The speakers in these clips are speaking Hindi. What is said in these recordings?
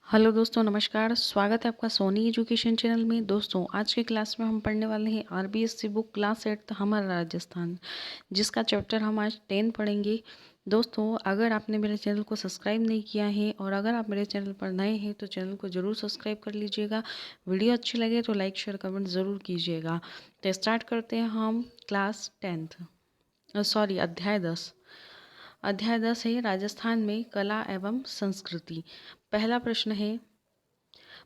हेलो दोस्तों, नमस्कार। स्वागत है आपका सोनी एजुकेशन चैनल में। दोस्तों, आज के क्लास में हम पढ़ने वाले हैं आरबीएससी बुक क्लास 8 हमारा राजस्थान, जिसका चैप्टर हम आज 10 पढ़ेंगे। दोस्तों, अगर आपने मेरे चैनल को सब्सक्राइब नहीं किया है और अगर आप मेरे चैनल पर नए हैं तो चैनल को ज़रूर सब्सक्राइब कर लीजिएगा। वीडियो अच्छी लगे तो लाइक शेयर कमेंट ज़रूर कीजिएगा। तो स्टार्ट करते हैं हम क्लास 10th, अध्याय 10। अध्याय 10 है राजस्थान में कला एवं संस्कृति। पहला प्रश्न है,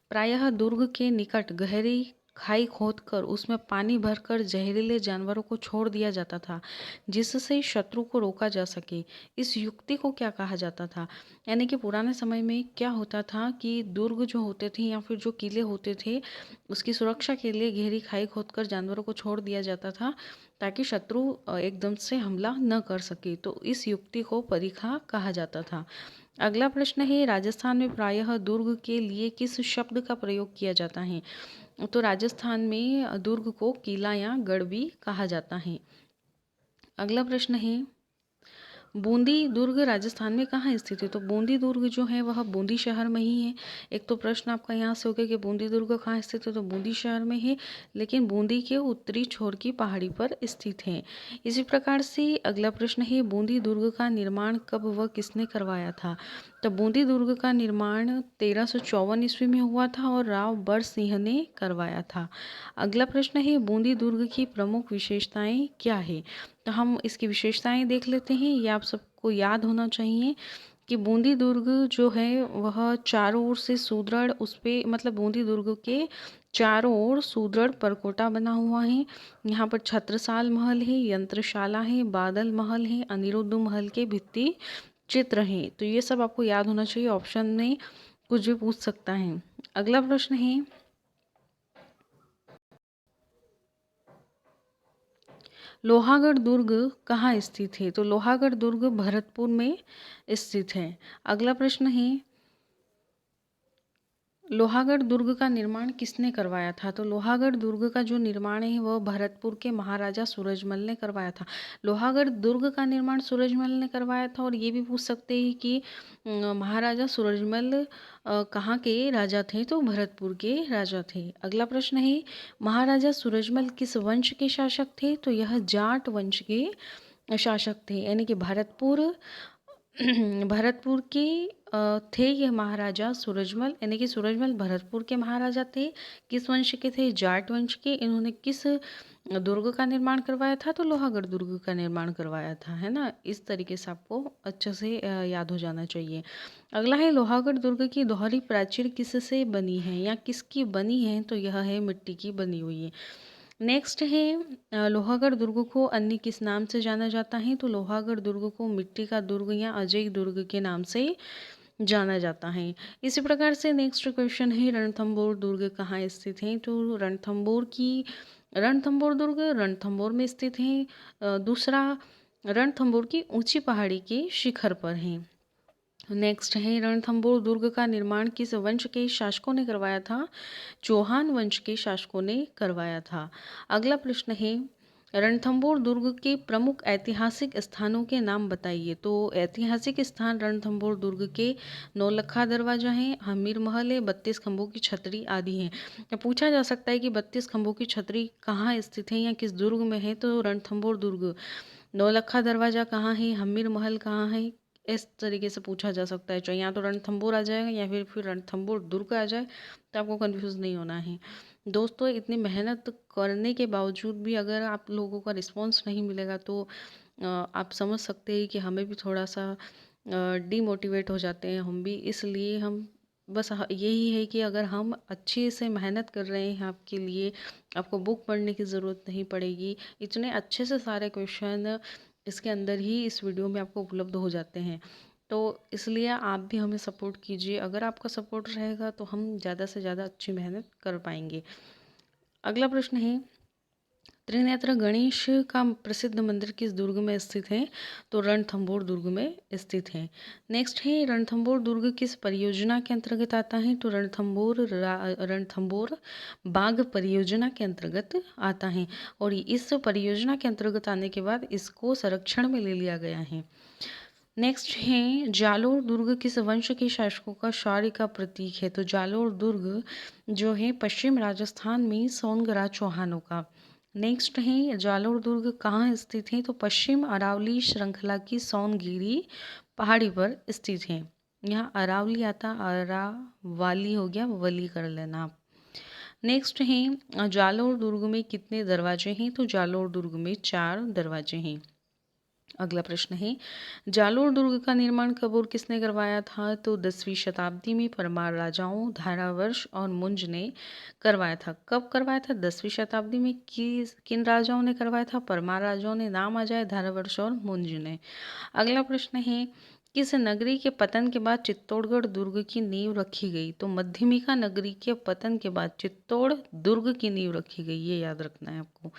प्रायः दुर्ग के निकट गहरी खाई खोदकर उसमें पानी भरकर जहरीले जानवरों को छोड़ दिया जाता था, जिससे शत्रु को रोका जा सके। इस युक्ति को क्या कहा जाता था? यानी कि पुराने समय में क्या होता था कि दुर्ग जो होते थे या फिर जो किले होते थे, उसकी सुरक्षा के लिए गहरी खाई खोदकर जानवरों को छोड़ दिया जाता था, ताकि शत्रु एकदम से हमला न कर सके। तो इस युक्ति को परिखा कहा जाता था। अगला प्रश्न है, राजस्थान में प्रायः दुर्ग के लिए किस शब्द का प्रयोग किया जाता है? तो राजस्थान में दुर्ग को किला या गढ़ भी कहा जाता है। अगला प्रश्न है, बूंदी दुर्ग राजस्थान में कहाँ स्थित है? तो बूंदी दुर्ग जो है वह बूंदी शहर में ही है। एक तो प्रश्न आपका यहाँ से हो गया कि बूंदी दुर्ग कहाँ स्थित है, तो बूंदी शहर में है, लेकिन बूंदी के उत्तरी छोर की पहाड़ी पर स्थित है। इसी प्रकार से अगला प्रश्न है, बूंदी दुर्ग का निर्माण कब व किसने करवाया था? तो बूंदी दुर्ग का निर्माण 1354 ईस्वी में हुआ था और राव बर सिंह ने करवाया था। अगला प्रश्न है, बूंदी दुर्ग की प्रमुख विशेषताएं क्या है? तो हम इसकी विशेषताएं देख लेते हैं। ये आप सबको याद होना चाहिए कि बूंदी दुर्ग जो है वह चारों ओर से सुदृढ़, उस पे मतलब बूंदी दुर्ग के चारों ओर सुदृढ़ परकोटा बना हुआ है। यहाँ पर छत्रसाल महल है, यंत्रशाला है, बादल महल है, अनिरुद्ध महल के भित्ति चित्र हैं। तो ये सब आपको याद होना चाहिए। ऑप्शन में कुछ भी पूछ सकता है। अगला प्रश्न है, लोहागढ़ दुर्ग कहाँ स्थित है? तो लोहागढ़ दुर्ग भरतपुर में स्थित है। अगला प्रश्न है, लोहागढ़ दुर्ग का निर्माण किसने करवाया था? तो लोहागढ़ दुर्ग का जो निर्माण है वह भरतपुर के महाराजा सूरजमल ने करवाया था। लोहागढ़ दुर्ग का निर्माण सूरजमल ने करवाया था। और ये भी पूछ सकते हैं कि महाराजा सूरजमल कहाँ के राजा थे? तो भरतपुर के राजा थे। अगला प्रश्न है, महाराजा सूरजमल किस वंश के शासक थे? तो यह जाट वंश के शासक थे, यानी कि भरतपुर के थे ये महाराजा सूरजमल, यानी कि सूरजमल भरतपुर के महाराजा थे। किस वंश के थे? जाट वंश के। इन्होंने किस दुर्ग का निर्माण करवाया था? तो लोहागढ़ दुर्ग का निर्माण करवाया था, है ना। इस तरीके से आपको अच्छे से याद हो जाना चाहिए। अगला है, लोहागढ़ दुर्ग की दोहरी प्राचीर किससे बनी है या किसकी बनी है? तो यह है मिट्टी की बनी हुई है। नेक्स्ट है, लोहागढ़ दुर्ग को अन्य किस नाम से जाना जाता है? तो लोहागढ़ दुर्ग को मिट्टी का दुर्ग या अजय दुर्ग के नाम से जाना जाता है। इसी प्रकार से नेक्स्ट क्वेश्चन है, रणथंभौर दुर्ग कहाँ स्थित है? तो रणथंभौर दुर्ग रणथंभौर में स्थित है। दूसरा, रणथंभौर की ऊंची पहाड़ी के शिखर पर है। नेक्स्ट है, रणथंभौर दुर्ग का निर्माण किस वंश के शासकों ने करवाया था? चौहान वंश के शासकों ने करवाया था। अगला प्रश्न है, रणथंभौर दुर्ग के प्रमुख ऐतिहासिक स्थानों के नाम बताइए। तो ऐतिहासिक स्थान रणथंभौर दुर्ग के नौलखा दरवाजा है, हमीर महल है, 32 खंभों की छतरी आदि हैं। तो पूछा जा सकता है कि 32 खंभों की छतरी कहाँ स्थित है या किस दुर्ग में है? तो रणथंभौर दुर्ग। नौलखा दरवाजा कहाँ है? हमीर महल कहाँ है? इस तरीके से पूछा जा सकता है। चाहे या तो रणथंभौर आ जाएगा या फिर रणथंभौर दुर्ग आ जाए, तो आपको कंफ्यूज नहीं होना है। दोस्तों, इतनी मेहनत करने के बावजूद भी अगर आप लोगों का रिस्पांस नहीं मिलेगा तो आप समझ सकते हैं कि हमें भी थोड़ा सा डीमोटिवेट हो जाते हैं हम भी। इसलिए हम बस यही है कि अगर हम अच्छे से मेहनत कर रहे हैं आपके लिए, आपको बुक पढ़ने की ज़रूरत नहीं पड़ेगी। इतने अच्छे से सारे क्वेश्चन इसके अंदर ही इस वीडियो में आपको उपलब्ध हो जाते हैं। तो इसलिए आप भी हमें सपोर्ट कीजिए। अगर आपका सपोर्ट रहेगा तो हम ज़्यादा से ज़्यादा अच्छी मेहनत कर पाएंगे। अगला प्रश्न है, त्रिनेत्र गणेश का प्रसिद्ध मंदिर किस दुर्ग में स्थित है? तो रणथंभौर दुर्ग में स्थित है। नेक्स्ट है, रणथंभौर दुर्ग किस परियोजना के अंतर्गत आता है? तो रणथंभौर बाघ परियोजना के अंतर्गत आता है और इस परियोजना के अंतर्गत आने के बाद इसको संरक्षण में ले लिया गया है। नेक्स्ट है जालोर दुर्ग किस वंश के शासकों का शौर्य का प्रतीक है? तो जालोर दुर्ग जो है पश्चिम राजस्थान में सोनगरा चौहानों का। नेक्स्ट है जालोर दुर्ग कहाँ स्थित है? तो पश्चिम अरावली श्रृंखला की सोनगिरी पहाड़ी पर स्थित है। यहाँ अरावली आता, अरावाली हो गया, वली कर लेना आप। नेक्स्ट है जालोर दुर्ग में कितने दरवाजे हैं? तो जालोर दुर्ग में 4 दरवाजे हैं। अगला प्रश्न है जालोर दुर्ग का निर्माण कब और किसने करवाया था? तो 10वीं शताब्दी में परमार राजाओं धारावर्ष और मुंज ने करवाया था। कब करवाया था? 10वीं शताब्दी में। किन राजाओं ने करवाया था? परमार राजाओं ने। नाम आ जाए धारावर्ष और मुंज ने। अगला प्रश्न है किस नगरी के पतन के बाद चित्तौड़गढ़ दुर्ग की नींव रखी गई? तो मध्यमिका नगरी के पतन के बाद चित्तौड़ दुर्ग की नींव रखी गई, ये याद रखना है आपको।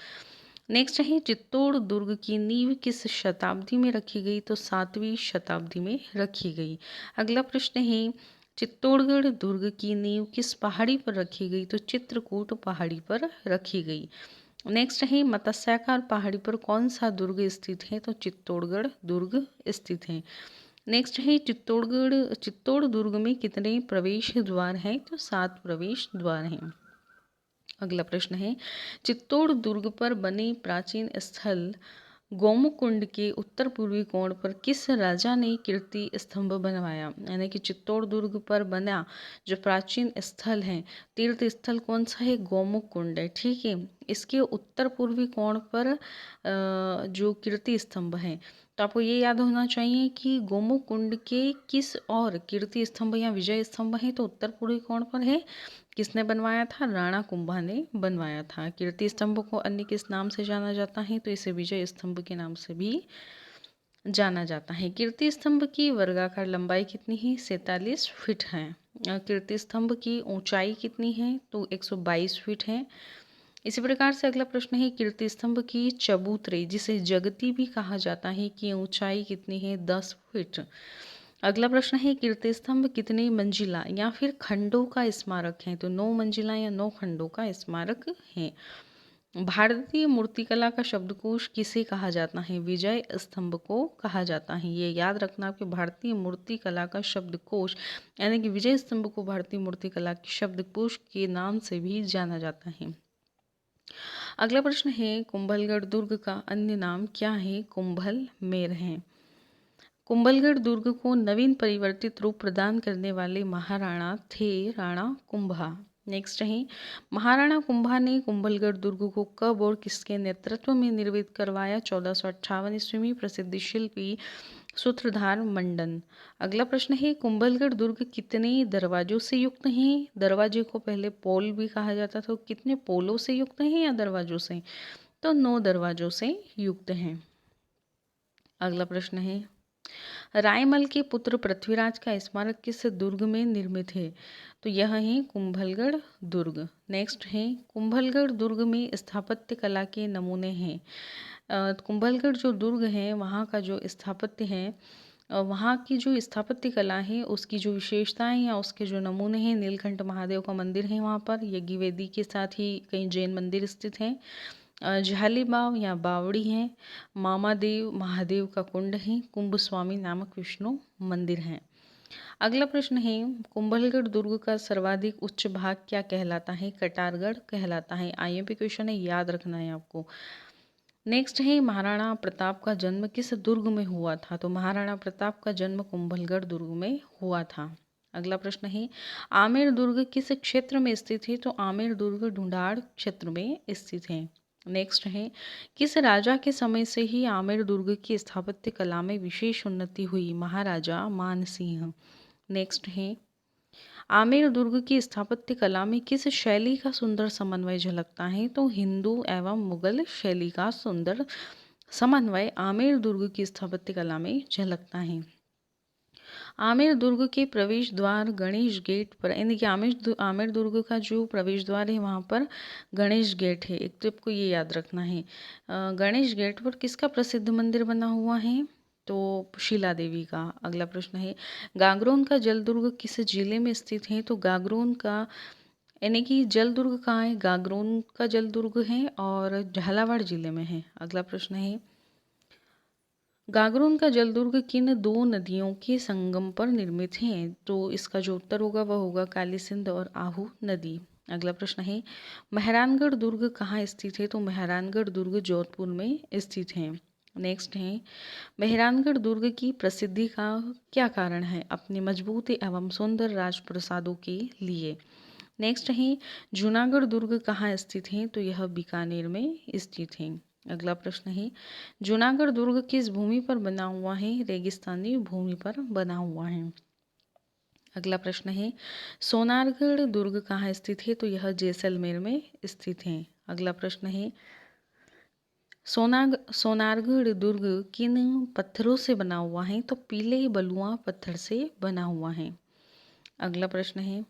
नेक्स्ट है चित्तौड़ दुर्ग की नींव किस शताब्दी में रखी गई? तो 7वीं शताब्दी में रखी गई। अगला प्रश्न है चित्तौड़गढ़ दुर्ग की नींव किस पहाड़ी पर रखी गई? तो चित्रकूट पहाड़ी पर रखी गई। नेक्स्ट है मत्स्याकार पहाड़ी पर कौन सा दुर्ग स्थित है? तो चित्तौड़गढ़ दुर्ग स्थित है। नेक्स्ट है चित्तौड़ दुर्ग में कितने प्रवेश द्वार हैं? तो 7 प्रवेश द्वार हैं। अगला प्रश्न है चित्तौड़ दुर्ग पर बने प्राचीन स्थल गौमुख कुंड के उत्तर पूर्वी कोण पर किस राजा ने कीर्ति स्तंभ बनवाया? यानी कि चित्तौड़ दुर्ग पर बना जो प्राचीन स्थल है, तीर्थ स्थल कौन सा है? गौमुख कुंड है, ठीक है। इसके उत्तर पूर्वी कोण पर जो कीर्ति स्तंभ है, तो आपको ये याद होना चाहिए कि गौमुख कुंड के किस और कीर्ति स्तंभ या विजय स्तंभ है? तो उत्तर पूर्वी कोण पर है। किसने बनवाया था? राणा कुंभा ने बनवाया था। कीर्ति स्तंभ को अन्य किस नाम से जाना जाता है? तो इसे विजय स्तंभ के नाम से भी जाना जाता है। कीर्ति स्तंभ की वर्गाकार लंबाई कितनी है? 47 फीट है। कीर्ति स्तंभ की ऊंचाई कितनी है? तो 122 फीट है। इसी प्रकार से अगला प्रश्न है कीर्ति स्तंभ की चबूतरे जिसे जगती भी कहा जाता है की ऊंचाई कितनी है? 10 फीट। अगला प्रश्न है कीर्ति स्तंभ कितने मंजिला या फिर खंडों का स्मारक है? तो 9 मंजिला या 9 खंडों का स्मारक है। भारतीय मूर्तिकला का शब्दकोश किसे कहा जाता है? विजय स्तंभ को कहा जाता है। ये याद रखना कि भारतीय मूर्तिकला का शब्दकोश यानी कि विजय स्तंभ को भारतीय मूर्तिकला के शब्दकोश के नाम से भी जाना जाता है। अगला प्रश्न है कुंभलगढ़ दुर्ग का अन्य नाम क्या है? कुंभल मेर है। कुंभलगढ़ दुर्ग को नवीन परिवर्तित रूप प्रदान करने वाले महाराणा थे राणा कुंभा। नेक्स्ट है महाराणा कुंभा ने कुंभलगढ़ दुर्ग को कब और किसके नेतृत्व में निर्मित करवाया? 1458 ईस्वी में। प्रसिद्ध शिल्पी सूत्रधार मंडन। अगला प्रश्न है कुंभलगढ़ दुर्ग कितने दरवाजों से युक्त है? दरवाजे को पहले पोल भी कहा जाता था। कितने पोलों से युक्त है या दरवाजों से? तो 9 दरवाजों से युक्त हैं। अगला प्रश्न है रायमल के पुत्र पृथ्वीराज का स्मारक किस दुर्ग में निर्मित है? तो यह है कुंभलगढ़ दुर्ग। नेक्स्ट है कुंभलगढ़ दुर्ग में स्थापत्य कला के नमूने हैं। कुंभलगढ़ जो दुर्ग है वहाँ का जो स्थापत्य है, वहाँ की जो स्थापत्य कला है उसकी जो विशेषताएं या उसके जो नमूने हैं, नीलकंठ महादेव का मंदिर है वहाँ पर, यज्ञ वेदी के साथ ही कई जैन मंदिर स्थित हैं, झाली बाव या बावड़ी है, मामादेव महादेव का कुंड है, कुंभ स्वामी नामक विष्णु मंदिर है। अगला प्रश्न है कुंभलगढ़ दुर्ग का सर्वाधिक उच्च भाग क्या कहलाता है? कटारगढ़ कहलाता है। आईएमपी क्वेश्चन है, याद रखना है आपको। नेक्स्ट है महाराणा प्रताप का जन्म किस दुर्ग में हुआ था? तो महाराणा प्रताप का जन्म कुंभलगढ़ दुर्ग में हुआ था। अगला प्रश्न है आमेर दुर्ग किस क्षेत्र में स्थित है? तो आमेर दुर्ग ढूंढाड़ क्षेत्र में स्थित है। नेक्स्ट है किस राजा के समय से ही आमेर दुर्ग की स्थापत्य कला में विशेष उन्नति हुई? महाराजा मानसिंह। नेक्स्ट है आमेर दुर्ग की स्थापत्य कला में किस शैली का सुंदर समन्वय झलकता है? तो हिंदू एवं मुगल शैली का सुंदर समन्वय आमेर दुर्ग की स्थापत्य कला में झलकता है। आमेर दुर्ग के प्रवेश द्वार गणेश गेट पर, यानी कि आमेर दुर्ग का जो प्रवेश द्वार है वहाँ पर गणेश गेट है। एक तो आपको ये याद रखना है। गणेश गेट पर किसका प्रसिद्ध मंदिर बना हुआ है? तो शिला देवी का। अगला प्रश्न है गागरोन का जल दुर्ग किस जिले में स्थित है? तो गागरोन का यानी कि जल दुर्ग कहाँ है? गागरोन का जल दुर्ग है और झालावाड़ जिले में है। अगला प्रश्न है गागरोन का जल दुर्ग किन दो नदियों के संगम पर निर्मित है? तो इसका जो उत्तर होगा वह होगा काली सिंध और आहू नदी। अगला प्रश्न है, मेहरानगढ़ दुर्ग कहाँ स्थित है? तो मेहरानगढ़ दुर्ग जोधपुर में स्थित है। नेक्स्ट है, मेहरानगढ़ दुर्ग की प्रसिद्धि का क्या कारण है? अपने मजबूत एवं सुंदर राजप्रासादों के लिए। नेक्स्ट है, जूनागढ़ दुर्ग कहाँ स्थित है? तो यह बीकानेर में स्थित है। अगला प्रश्न है, जूनागढ़ दुर्ग किस भूमि पर बना हुआ है? रेगिस्तानी भूमि पर बना हुआ है। अगला प्रश्न है, सोनारगढ़ दुर्ग कहाँ स्थित है? तो यह जैसलमेर में स्थित है। अगला प्रश्न है, सोनारगढ़ दुर्ग किन पत्थरों से बना हुआ है? तो पीले बलुआ पत्थर से बना हुआ है। अगला प्रश्न है,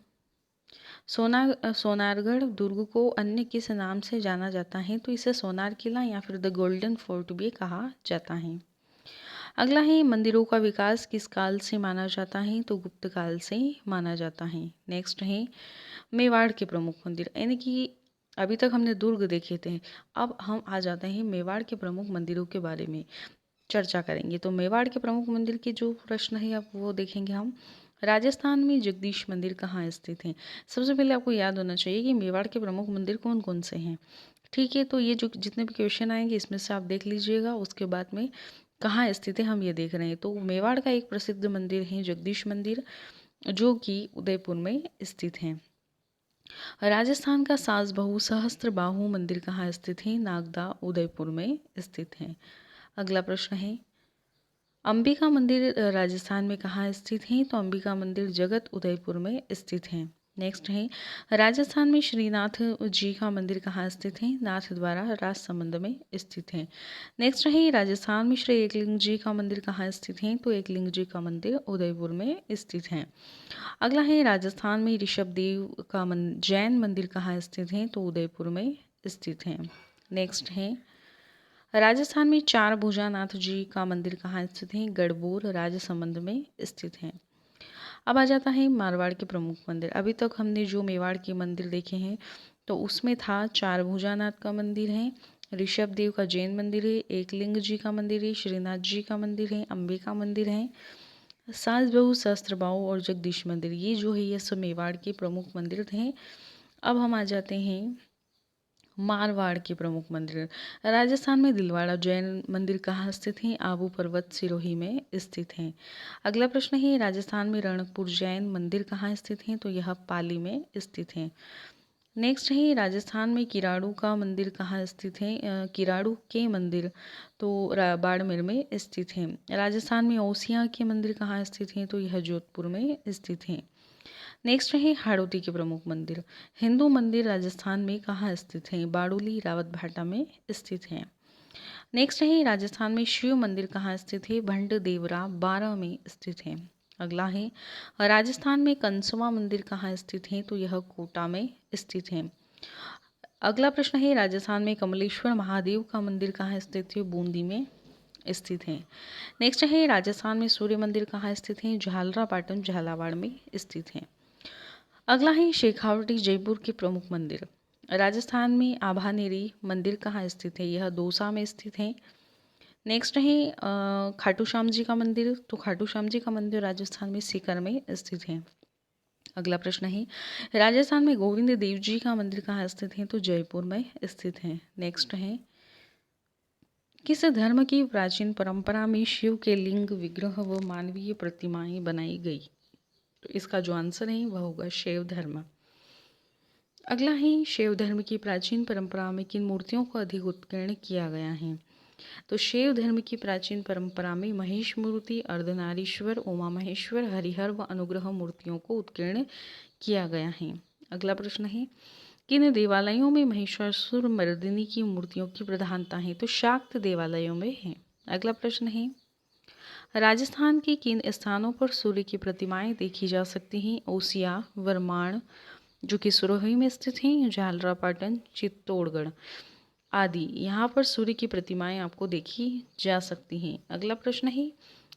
सोनारगढ़ दुर्ग को अन्य किस नाम से जाना जाता है? तो इसे सोनार किला या फिर द गोल्डन फोर्ट भी कहा जाता है। अगला है, मंदिरों का विकास किस काल से माना जाता है? तो गुप्त काल से माना जाता है। नेक्स्ट है, मेवाड़ के प्रमुख मंदिर, यानी कि अभी तक हमने दुर्ग देखे थे, अब हम आ जाते हैं मेवाड़ के प्रमुख मंदिरों के बारे में चर्चा करेंगे। तो मेवाड़ के प्रमुख मंदिर के जो प्रश्न है अब वो देखेंगे हम। राजस्थान में जगदीश मंदिर कहाँ स्थित है? सबसे पहले आपको याद होना चाहिए कि मेवाड़ के प्रमुख मंदिर कौन कौन से हैं। ठीक है, तो ये जो जितने भी क्वेश्चन आएंगे इसमें से आप देख लीजिएगा, उसके बाद में कहाँ स्थित है हम ये देख रहे हैं। तो मेवाड़ का एक प्रसिद्ध मंदिर है जगदीश मंदिर, जो कि उदयपुर में स्थित है। राजस्थान का सास बहू सहस्त्र बाहु मंदिर कहाँ स्थित है? नागदा उदयपुर में स्थित है। अगला प्रश्न है, अंबिका मंदिर राजस्थान में कहाँ स्थित है? तो अंबिका मंदिर जगत उदयपुर में स्थित है। नेक्स्ट है, राजस्थान में श्रीनाथ जी का मंदिर कहाँ स्थित है? नाथ द्वारा राजसमंद में स्थित है। नेक्स्ट है, राजस्थान में श्री एकलिंग जी का मंदिर कहाँ स्थित है? तो एकलिंग जी का मंदिर उदयपुर में स्थित है। अगला है, राजस्थान में ऋषभ देव का जैन मंदिर कहाँ स्थित है? तो उदयपुर में स्थित है। नेक्स्ट है, राजस्थान में चार भुजानाथ जी का मंदिर कहाँ स्थित है? गढ़बोर राजसमंद में स्थित है। अब आ जाता है मारवाड़ के प्रमुख मंदिर। अभी तक हमने जो मेवाड़ के मंदिर देखे हैं तो उसमें था चार भुजानाथ का मंदिर है, ऋषभ देव का जैन मंदिर है, एकलिंग जी का मंदिर है, श्रीनाथ जी का मंदिर है, अंबिका मंदिर है, सास बहू सहस्त्रबाहु और जगदीश मंदिर। ये जो है ये सब मेवाड़ के प्रमुख मंदिर थे। अब हम आ जाते हैं मारवाड़ के प्रमुख मंदिर। राजस्थान में दिलवाड़ा जैन मंदिर कहाँ स्थित है? आबू पर्वत सिरोही में स्थित है। अगला प्रश्न है, राजस्थान में रणकपुर जैन मंदिर कहाँ स्थित है? तो यह पाली में स्थित है। नेक्स्ट है, राजस्थान में किराड़ू का मंदिर कहाँ स्थित है? किराड़ू के मंदिर तो बाड़मेर में स्थित है। राजस्थान में ओसियां के मंदिर कहाँ स्थित हैं? तो यह जोधपुर में स्थित है। नेक्स्ट है, हाड़ौती के प्रमुख मंदिर। हिंदू मंदिर राजस्थान में कहाँ स्थित हैं? बाड़ोली रावतभाटा में स्थित है। नेक्स्ट है, राजस्थान में शिव मंदिर कहाँ स्थित है? भंड देवरा 12 में स्थित है। अगला है, राजस्थान में कंसवा मंदिर कहाँ स्थित है? तो यह कोटा में स्थित है। अगला प्रश्न है, राजस्थान में कमलेश्वर महादेव का मंदिर कहाँ स्थित है? बूंदी में स्थित है। नेक्स्ट है, राजस्थान में सूर्य मंदिर कहाँ स्थित है? झालरापाटन झालावाड़ में स्थित है। अगला है, शेखावटी जयपुर के प्रमुख मंदिर। राजस्थान में आभानेरी मंदिर कहाँ स्थित है? यह दौसा में स्थित है। नेक्स्ट है, खाटू श्याम जी का मंदिर। तो खाटू श्याम जी का मंदिर राजस्थान में सीकर में स्थित है। अगला प्रश्न है, राजस्थान में गोविंद देव जी का मंदिर कहाँ स्थित है? तो जयपुर में स्थित है। नेक्स्ट है, किस धर्म की प्राचीन परंपरा में शिव के लिंग विग्रह व मानवीय प्रतिमाएं बनाई गई? तो इसका जो आंसर है वह होगा शैव धर्म। अगला है, शैव धर्म की प्राचीन परंपरा में किन मूर्तियों को अधिक उत्कीर्ण किया गया है? तो शैव धर्म की प्राचीन परंपरा में महेश मूर्ति, अर्धनारीश्वर, उमा महेश्वर, हरिहर व अनुग्रह मूर्तियों को उत्कीर्ण किया गया है। अगला प्रश्न है, किन देवालयों में महिषासुर मर्दिनी की मूर्तियों की प्रधानता है? तो शाक्त देवालयों में है। अगला प्रश्न है, राजस्थान के किन स्थानों पर सूर्य की प्रतिमाएं देखी जा सकती हैं? ओसिया, वरमाण जो कि सिरोही में स्थित हैं, झालरापाटन, चित्तौड़गढ़ आदि यहाँ पर सूर्य की प्रतिमाएं आपको देखी जा सकती हैं। अगला प्रश्न है,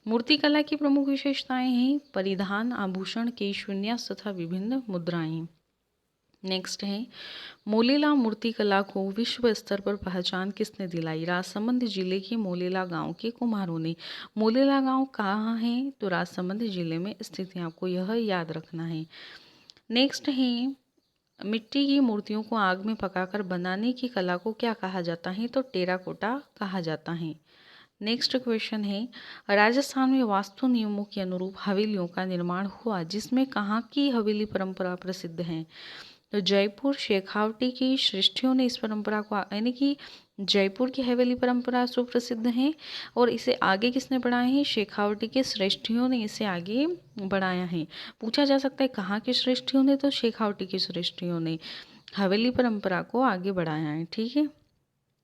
मूर्तिकला की प्रमुख विशेषताएं हैं परिधान, आभूषण, केश विन्यास तथा विभिन्न मुद्राएं। नेक्स्ट है, मोलेला मूर्तिकला को विश्व स्तर पर पहचान किसने दिलाई? राजसमंद जिले के मोलेला गांव के कुम्हारों ने। मोलेला गांव कहाँ है? तो राजसमंद जिले में स्थित है, आपको यह याद रखना है। नेक्स्ट है, मिट्टी की मूर्तियों को आग में पकाकर बनाने की कला को क्या कहा जाता है? तो टेराकोटा कहा जाता है। नेक्स्ट क्वेश्चन है, राजस्थान में वास्तु नियमों के अनुरूप हवेलियों का निर्माण हुआ, जिसमें कहाँ की हवेली परंपरा प्रसिद्ध है? तो जयपुर शेखावटी की सृष्टियों ने इस परंपरा को यानी कि जयपुर की हवेली परंपरा सुप्रसिद्ध है और इसे आगे किसने बढ़ाया है? शेखावटी के श्रेष्ठियों ने इसे आगे बढ़ाया है। पूछा जा सकता है कहाँ के श्रेष्ठियों ने? तो शेखावटी के श्रेष्ठियों ने हवेली परंपरा को आगे बढ़ाया है, ठीक है,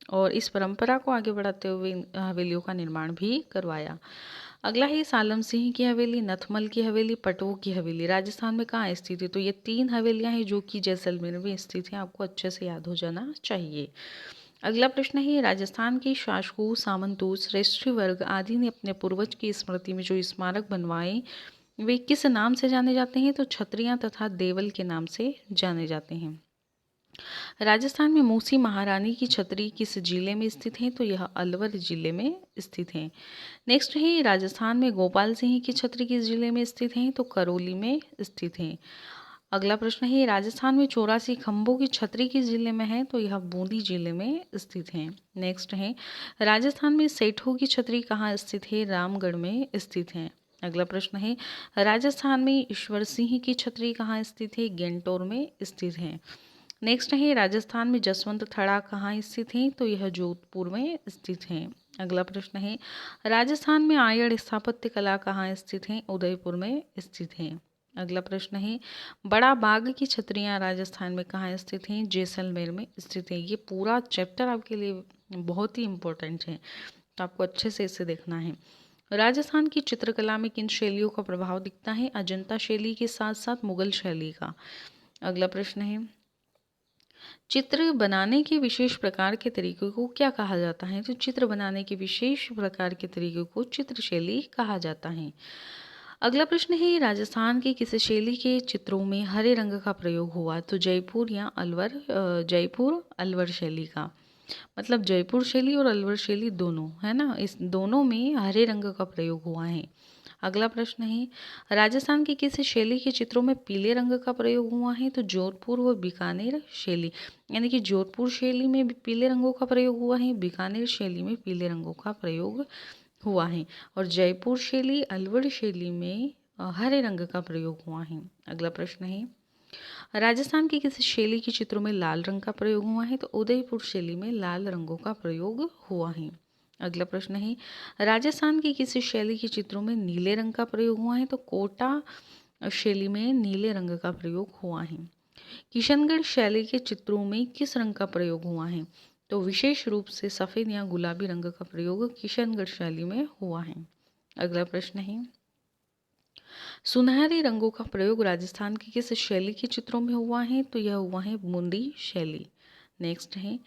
और इस परंपरा को आगे बढ़ाते हुए हवेलियों का निर्माण भी करवाया। अगला है सालम सिंह की हवेली, नथमल की हवेली, पटवो की हवेली राजस्थान में कहाँ स्थित है? तो ये 3 हवेलियां हैं जो कि जैसलमेर में स्थित हैं, आपको अच्छे से याद हो जाना चाहिए। अगला प्रश्न है, राजस्थान के शासकों, सामंतों, श्रेष्ठी वर्ग आदि ने अपने पूर्वज की स्मृति में जो स्मारक बनवाए वे किस नाम से जाने जाते हैं? तो छत्रियां तथा देवल के नाम से जाने जाते हैं। राजस्थान में मूसी महारानी की छतरी किस जिले में स्थित है? तो यह अलवर जिले में स्थित है। नेक्स्ट है, राजस्थान में गोपाल सिंह की छतरी किस जिले में स्थित है? तो करौली में स्थित है। अगला प्रश्न है, राजस्थान में 84 खंभों की छतरी किस जिले में है? तो यह बूंदी जिले में स्थित है। नेक्स्ट है, राजस्थान में सेठों की छतरी कहाँ स्थित है? रामगढ़ में स्थित है। अगला प्रश्न है, राजस्थान में ईश्वर सिंह की छतरी कहाँ स्थित है? गेंटोर में स्थित है। नेक्स्ट है, राजस्थान में जसवंत थड़ा कहाँ स्थित है? तो यह जोधपुर में स्थित है। अगला प्रश्न है, राजस्थान में आयड़ स्थापत्य कला कहाँ स्थित है? उदयपुर में स्थित है। अगला प्रश्न है, बड़ा बाग की छतरियाँ राजस्थान में कहाँ स्थित हैं? जैसलमेर में स्थित है। ये पूरा चैप्टर आपके लिए बहुत ही इम्पोर्टेंट है, तो आपको अच्छे से इसे देखना है। राजस्थान की चित्रकला में किन शैलियों का प्रभाव दिखता है? अजंता शैली के साथ साथ मुगल शैली का। अगला प्रश्न है, चित्र बनाने के विशेष प्रकार के तरीके को क्या कहा जाता है? तो चित्र बनाने के विशेष प्रकार के तरीके को चित्रशैली कहा जाता है। अगला प्रश्न है, राजस्थान की किस शैली के चित्रों में हरे रंग का प्रयोग हुआ? तो जयपुर या अलवर, जयपुर अलवर शैली का, मतलब जयपुर शैली और अलवर शैली दोनों है ना, इस दोनों में हरे रंग का प्रयोग हुआ है। अगला प्रश्न है, राजस्थान की किस शैली के चित्रों में पीले रंग का प्रयोग हुआ है? तो जोधपुर व बीकानेर शैली, यानी कि जोधपुर शैली में भी पीले रंगों का प्रयोग हुआ है, बीकानेर शैली में पीले रंगों का प्रयोग हुआ है, और जयपुर शैली अलवर शैली में हरे रंग का प्रयोग हुआ है। अगला प्रश्न है, राजस्थान की किसी शैली के चित्रों में लाल रंग का प्रयोग हुआ है? तो उदयपुर शैली में लाल रंगों का प्रयोग हुआ है। अगला प्रश्न है, राजस्थान की किसी शैली के चित्रों में नीले रंग का प्रयोग हुआ है? तो कोटा शैली में नीले रंग का प्रयोग हुआ है। किशनगढ़ शैली के चित्रों में किस रंग का प्रयोग हुआ है? तो विशेष रूप से सफ़ेद या गुलाबी रंग का प्रयोग किशनगढ़ शैली में हुआ है। अगला प्रश्न है, सुनहरे रंगों का प्रयोग राजस्थान की किस शैली के चित्रों में हुआ है? तो यह हुआ है बूंदी शैली। नेक्स्ट है,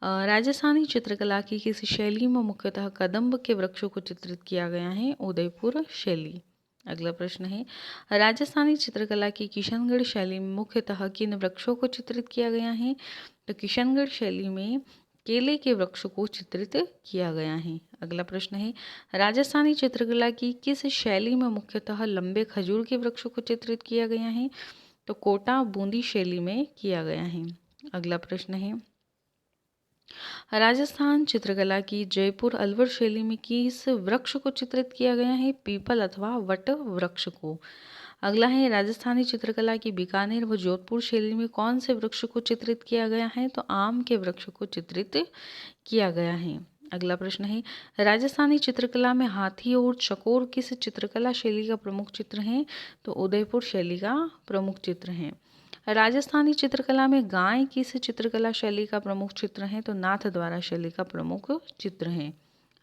राजस्थानी चित्रकला की किस शैली में मुख्यतः कदम्ब के वृक्षों को चित्रित किया गया है? उदयपुर शैली। अगला प्रश्न है, राजस्थानी चित्रकला की किशनगढ़ शैली में मुख्यतः किन वृक्षों को चित्रित किया गया है? तो किशनगढ़ शैली में केले के वृक्ष को चित्रित किया गया है। अगला प्रश्न है, राजस्थानी चित्रकला की किस शैली में मुख्यतः लंबे खजूर के वृक्ष को चित्रित किया गया है? तो कोटा बूंदी शैली में किया गया है। अगला प्रश्न है, राजस्थान चित्रकला की जयपुर अलवर शैली में किस वृक्ष को चित्रित किया गया है? पीपल अथवा वट वृक्ष को। अगला है, राजस्थानी चित्रकला की बीकानेर व जोधपुर शैली में कौन से वृक्ष को चित्रित किया गया है? तो आम के वृक्ष को चित्रित किया गया है। अगला प्रश्न है, राजस्थानी चित्रकला में हाथी और चकोर किस चित्रकला शैली का प्रमुख चित्र है? तो उदयपुर शैली का प्रमुख चित्र है। राजस्थानी चित्रकला में गाय किस चित्रकला शैली का प्रमुख चित्र है? तो नाथ द्वारा शैली का प्रमुख चित्र है।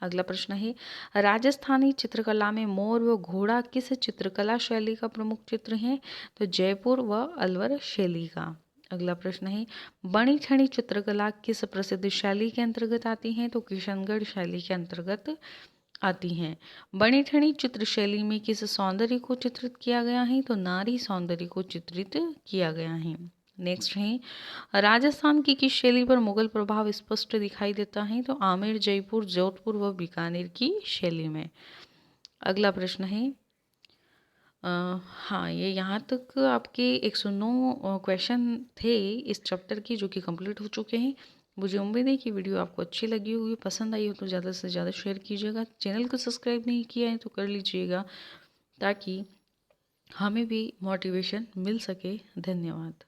अगला प्रश्न है, राजस्थानी चित्रकला में मोर व घोड़ा किस चित्रकला शैली का प्रमुख चित्र है? तो जयपुर व अलवर शैली का। अगला प्रश्न है, बणी ठणी चित्रकला किस प्रसिद्ध शैली के अंतर्गत आती है? तो किशनगढ़ शैली के अंतर्गत आती हैं। बणी ठणी चित्र शैली में किस सौंदर्य को चित्रित किया गया है? तो नारी सौंदर्य को चित्रित किया गया है। नेक्स्ट है राजस्थान की किस शैली पर मुगल प्रभाव स्पष्ट दिखाई देता है? तो आमेर, जयपुर, जोधपुर व बीकानेर की शैली में। अगला प्रश्न है हाँ, ये यहाँ तक आपके 109 क्वेश्चन थे इस चैप्टर की, जो कि कंप्लीट हो चुके हैं। मुझे उम्मीद है कि वीडियो आपको अच्छी लगी होगी, पसंद आई हो तो ज़्यादा से ज़्यादा शेयर कीजिएगा। चैनल को सब्सक्राइब नहीं किया है तो कर लीजिएगा, ताकि हमें भी मोटिवेशन मिल सके। धन्यवाद।